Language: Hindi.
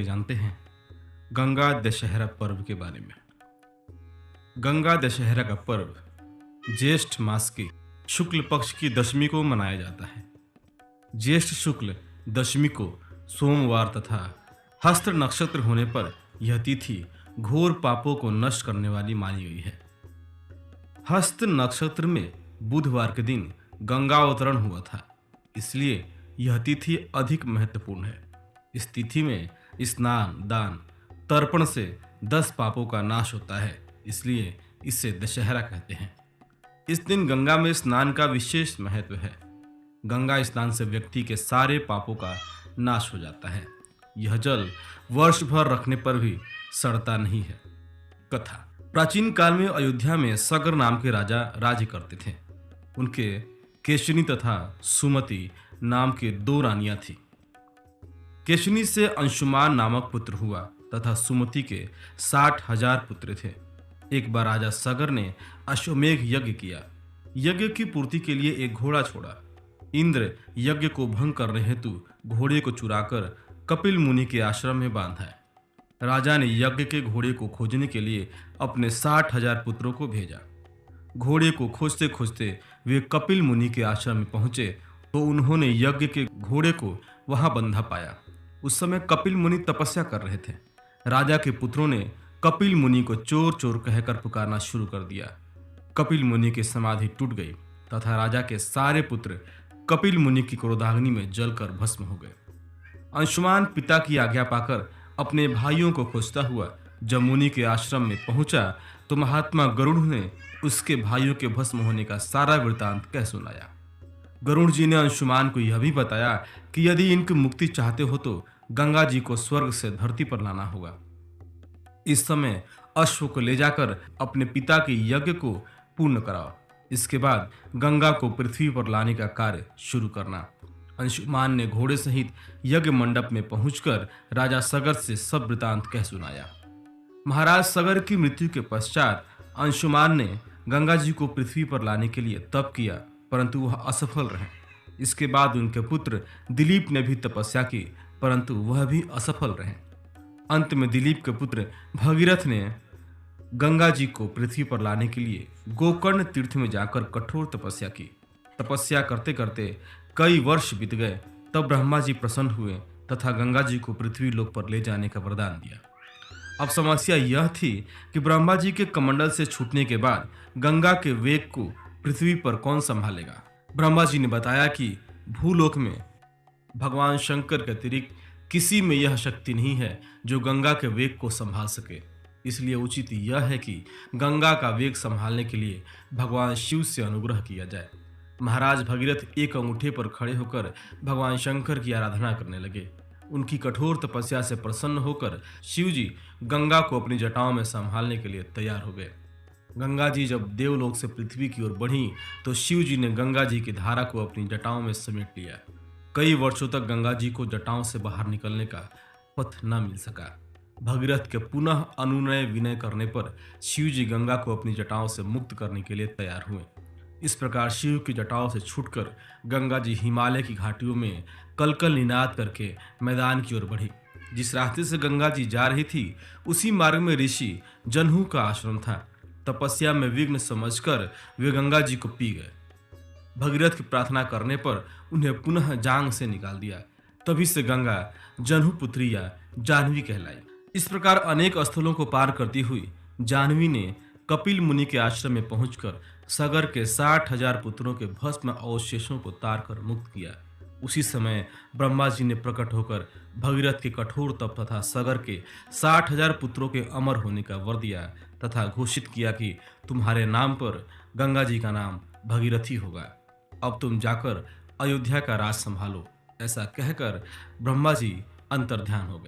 जानते हैं गंगा दशहरा पर्व के बारे में। गंगा दशहरा का पर्व ज्येष्ठ मास के शुक्ल पक्ष की दशमी को मनाया जाता है। ज्येष्ठ शुक्ल दशमी को सोमवार तथा हस्त नक्षत्र होने पर यह तिथि घोर पापों को नष्ट करने वाली मानी गई है। हस्त नक्षत्र में बुधवार के दिन गंगा अवतरण हुआ था, इसलिए यह तिथि अधिक महत्वपूर्ण है। इस तिथि में स्नान, दान, तर्पण से 10 पापों का नाश होता है, इसलिए इसे दशहरा कहते हैं। इस दिन गंगा में स्नान का विशेष महत्व है। गंगा स्नान से व्यक्ति के सारे पापों का नाश हो जाता है। यह जल वर्ष भर रखने पर भी सड़ता नहीं है। कथा। प्राचीन काल में अयोध्या में सगर नाम के राजा राज्य करते थे। उनके केशनी तथा सुमति नाम के 2 रानियां थीं। केशनी से अंशुमान नामक पुत्र हुआ तथा सुमति के 60,000 पुत्र थे। एक बार राजा सगर ने अश्वमेघ यज्ञ किया। यज्ञ की पूर्ति के लिए एक घोड़ा छोड़ा। इंद्र यज्ञ को भंग करने हेतु घोड़े को चुराकर कपिल मुनि के आश्रम में बांधा। राजा ने यज्ञ के घोड़े को खोजने के लिए अपने 60,000 पुत्रों को भेजा। घोड़े को खोजते खोजते वे कपिल मुनि के आश्रम में पहुंचे तो उन्होंने यज्ञ के घोड़े को वहां बंधा पाया। उस समय कपिल मुनि तपस्या कर रहे थे। राजा के पुत्रों ने कपिल मुनि को चोर चोर कहकर पुकारना शुरू कर दिया। कपिल मुनि की समाधि टूट गई तथा राजा के सारे पुत्र कपिल मुनि की क्रोधाग्नि में जलकर भस्म हो गए। अंशुमान पिता की आज्ञा पाकर अपने भाइयों को खोजता हुआ जब मुनि के आश्रम में पहुंचा तो महात्मा गरुड़ ने उसके भाइयों के भस्म होने का सारा वृतांत कह सुनाया। गरुड़ जी ने अंशुमान को यह भी बताया कि यदि इनकी मुक्ति चाहते हो तो गंगा जी को स्वर्ग से धरती पर लाना होगा। इस समय अश्व को ले जाकर अपने पिता के यज्ञ को पूर्ण कराओ। इसके बाद गंगा को पृथ्वी पर लाने का कार्य शुरू करना। अंशुमान ने घोड़े सहित यज्ञ मंडप में पहुंचकर राजा सगर से सब वृतांत कह सुनाया। महाराज सगर की मृत्यु के पश्चात अंशुमान ने गंगा जी को पृथ्वी पर लाने के लिए तप किया, परंतु वह असफल रहे। इसके बाद उनके पुत्र दिलीप ने भी तपस्या की, परंतु वह भी असफल रहे। अंत में दिलीप के पुत्र भगीरथ ने गंगा जी को पृथ्वी पर लाने के लिए गोकर्ण तीर्थ में जाकर कठोर तपस्या की। तपस्या करते करते कई वर्ष बीत गए, तब ब्रह्मा जी प्रसन्न हुए तथा गंगा जी को पृथ्वी लोक पर ले जाने का वरदान दिया। अब समस्या यह थी कि ब्रह्मा जी के कमंडल से छूटने के बाद गंगा के वेग को पृथ्वी पर कौन संभालेगा। ब्रह्मा जी ने बताया कि भूलोक में भगवान शंकर के अतिरिक्त किसी में यह शक्ति नहीं है जो गंगा के वेग को संभाल सके। इसलिए उचित यह है कि गंगा का वेग संभालने के लिए भगवान शिव से अनुग्रह किया जाए। महाराज भगीरथ एक अंगूठे पर खड़े होकर भगवान शंकर की आराधना करने लगे। उनकी कठोर तपस्या से प्रसन्न होकर शिव जी गंगा को अपनी जटाओं में संभालने के लिए तैयार हो गए। गंगा जी जब देवलोक से पृथ्वी की ओर बढ़ी तो शिव जी ने गंगा जी की धारा को अपनी जटाओं में समेट लिया। कई वर्षों तक गंगा जी को जटाओं से बाहर निकलने का पथ न मिल सका। भगीरथ के पुनः अनुनय विनय करने पर शिव जी गंगा को अपनी जटाओं से मुक्त करने के लिए तैयार हुए। इस प्रकार शिव की जटाओं से छूटकर गंगा जी हिमालय की घाटियों में कलकल निनाद करके मैदान की ओर बढ़ी। जिस रास्ते से गंगा जी जा रही थी उसी मार्ग में ऋषि जनहू का आश्रम था। तपस्या में विघ्न समझकर वे गंगा जी को पी गए। भगीरथ की प्रार्थना करने पर उन्हें पुनः जांग से निकाल दिया। तभी से गंगा जनहू पुत्री या जाह्नवी कहलाई। इस प्रकार अनेक स्थलों को पार करती हुई जाह्नवी ने कपिल मुनि के आश्रम में पहुंचकर सगर के 60,000 पुत्रों के भस्म अवशेषों को तार कर मुक्त किया। उसी समय ब्रह्मा जी ने प्रकट होकर भगीरथ के कठोर तप तथा सगर के 60,000 पुत्रों के अमर होने का वर दिया तथा घोषित किया कि तुम्हारे नाम पर गंगा जी का नाम भगीरथी होगा। अब तुम जाकर अयोध्या का राज संभालो। ऐसा कहकर ब्रह्मा जी अंतर्ध्यान हो गए।